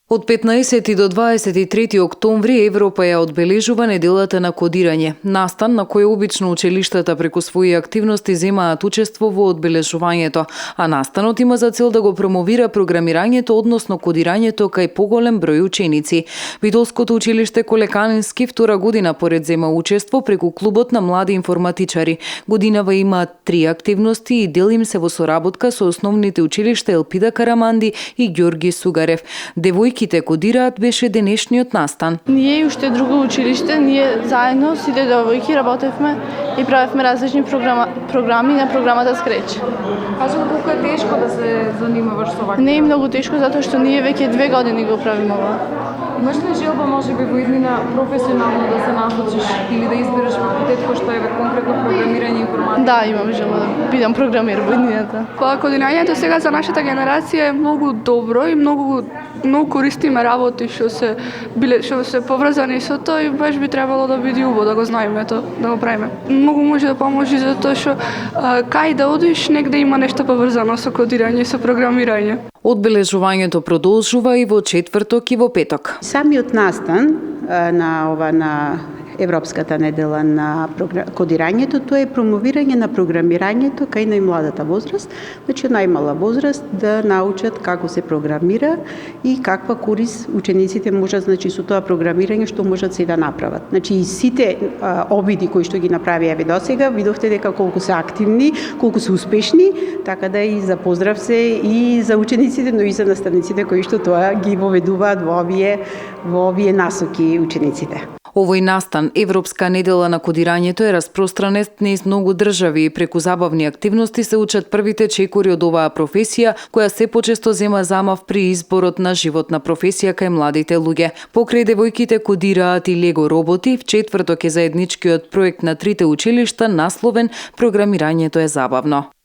Од 15 до 23 октомври Европа ја одбележува неделата на кодирање, настан на кој обично училиштата преку своји активности земаат учество во одбележувањето, а настанот има за цел да го промовира програмирањето, односно кодирањето кај поголем број ученици. Битолското училиште Колеканински втора година поред зема учество преку клубот на млади информатичари. Годинава имаат 3 активности и дел им се во соработка со основните училишта Елпида Караманди и Ѓорги Сугарев. Девојките кодираат беше денешниот настан. Ние и уште друго училиште, ние заедно сите девојки работевме и правевме различни програми на програмата Scratch. Кажи колку е тешко да се занимаваш со ваква? Не е многу тешко затоа што ние веќе 2 години го правиме ова. Имаш ли желба можеби во иднина професионално да се насочиш или да избереш факултет кој што е конкретно програмирање и информатика? Да, имам желба да бидам програмер во иднината. Па кодирањето сега за нашата генерација е многу добро и многу користиме работи што се поврзани со тоа и баш би требало да биде убаво да го знаеме тоа, да го правиме. Многу може да поможи за тоа што кај да одиш негде има нешто поврзано со кодирање и со програмирање. Одбележувањето продолжува и во четврток и во петок. Самиот настан на Европската недела на кодирањето, тоа е промовирање на програмирањето кај најмладата возраст, значи најмала возраст да научат како се програмира и каква корис учениците можат, значи со тоа програмирање што можат се да направат. Значи и сите обиди кои што ги направија досега, видовте дека колку се активни, колку се успешни, така да и за поздрав се и за учениците, но и за наставниците кои што тоа ги воведуваат во овие насоки учениците. Овој настан, Европска недела на кодирањето, е распространет низ многу држави и преку забавни активности се учат првите чекори од оваа професија, која се почесто зема замав при изборот на животна професија кај младите луѓе. Покрај девојките кодираат и лего роботи, в четврток е заедничкиот проект на трите училишта насловен "Програмирањето е забавно".